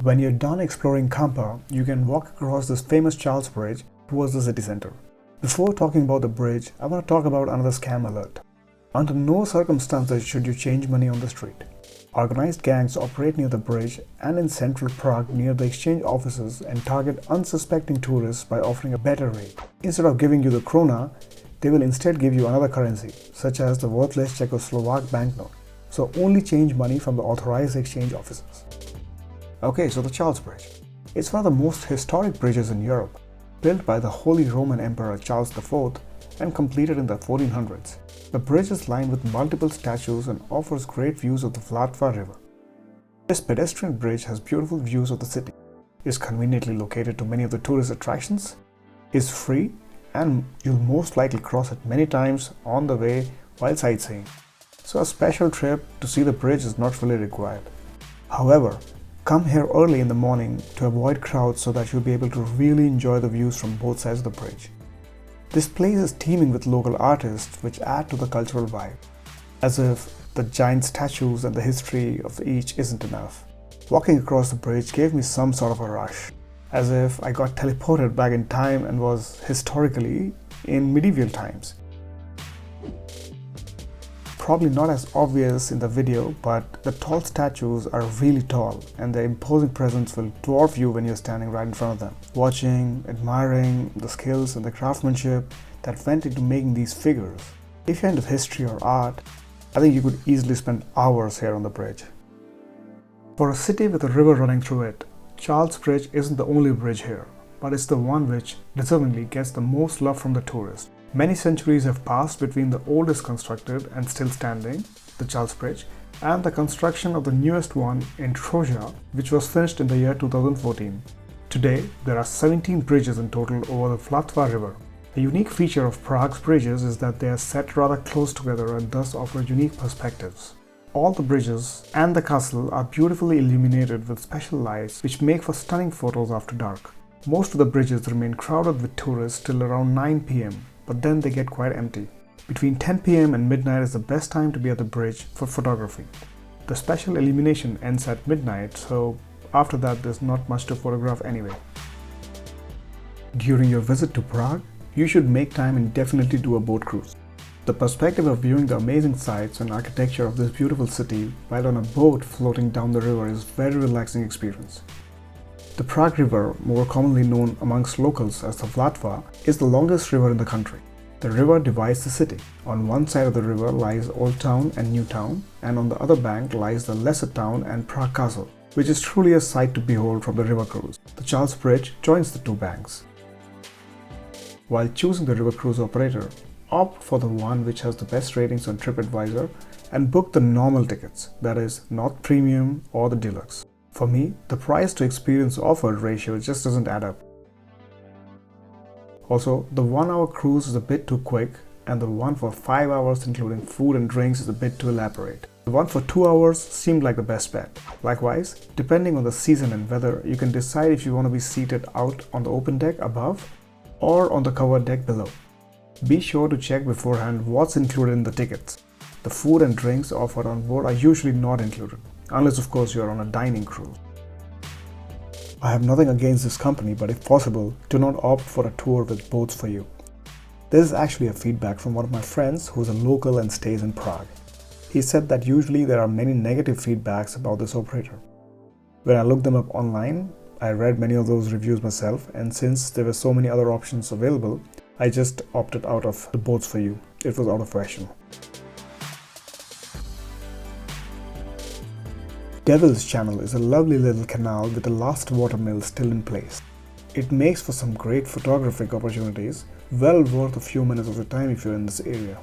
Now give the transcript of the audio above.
When you're done exploring Kampa, you can walk across this famous Charles Bridge towards the city center. Before talking about the bridge, I want to talk about another scam alert. Under no circumstances should you change money on the street. Organized gangs operate near the bridge and in Central Prague near the exchange offices and target unsuspecting tourists by offering a better rate. Instead of giving you the Koruna, they will instead give you another currency, such as the worthless Czechoslovak banknote. So only change money from the authorized exchange offices. Okay, so the Charles Bridge. It's one of the most historic bridges in Europe, built by the Holy Roman Emperor Charles IV and completed in the 1400s. The bridge is lined with multiple statues and offers great views of the Vltava River. This pedestrian bridge has beautiful views of the city, is conveniently located to many of the tourist attractions, is free, and you'll most likely cross it many times on the way while sightseeing. So a special trip to see the bridge is not really required. However, come here early in the morning to avoid crowds so that you'll be able to really enjoy the views from both sides of the bridge. This place is teeming with local artists which add to the cultural vibe. As if the giant statues and the history of each isn't enough. Walking across the bridge gave me some sort of a rush, as if I got teleported back in time and was historically in medieval times. Probably not as obvious in the video, but the tall statues are really tall and their imposing presence will dwarf you when you're standing right in front of them, watching, admiring the skills and the craftsmanship that went into making these figures. If you're into history or art, I think you could easily spend hours here on the bridge. For a city with a river running through it, Charles Bridge isn't the only bridge here, but it's the one which deservingly gets the most love from the tourists. Many centuries have passed between the oldest constructed and still standing, the Charles Bridge, and the construction of the newest one in Troja, which was finished in the year 2014. Today, there are 17 bridges in total over the Vltava River. A unique feature of Prague's bridges is that they are set rather close together and thus offer unique perspectives. All the bridges and the castle are beautifully illuminated with special lights which make for stunning photos after dark. Most of the bridges remain crowded with tourists till around 9 p.m. but then they get quite empty. Between 10 p.m. and midnight is the best time to be at the bridge for photography. The special illumination ends at midnight, so after that there's not much to photograph anyway. During your visit to Prague, you should make time and definitely do a boat cruise. The perspective of viewing the amazing sights and architecture of this beautiful city while on a boat floating down the river is a very relaxing experience. The Prague River, more commonly known amongst locals as the Vltava, is the longest river in the country. The river divides the city. On one side of the river lies Old Town and New Town, and on the other bank lies the lesser town and Prague Castle, which is truly a sight to behold from the river cruise. The Charles Bridge joins the two banks. While choosing the river cruise operator, opt for the one which has the best ratings on TripAdvisor and book the normal tickets, that is, not premium or the deluxe. For me, the price to experience offered ratio just doesn't add up. Also, the 1 hour cruise is a bit too quick and the one for 5 hours including food and drinks is a bit too elaborate. The one for 2 hours seemed like the best bet. Likewise, depending on the season and weather, you can decide if you want to be seated out on the open deck above or on the covered deck below. Be sure to check beforehand what's included in the tickets. The food and drinks offered on board are usually not included, unless of course you are on a dining cruise. I have nothing against this company, but if possible, do not opt for a tour with boats for you. This is actually a feedback from one of my friends who is a local and stays in Prague. He said that usually there are many negative feedbacks about this operator. When I looked them up online, I read many of those reviews myself, and since there were so many other options available, I just opted out of the boats for you. It was out of question. Devil's Channel is a lovely little canal with the last watermill still in place. It makes for some great photographic opportunities, well worth a few minutes of your time if you're in this area.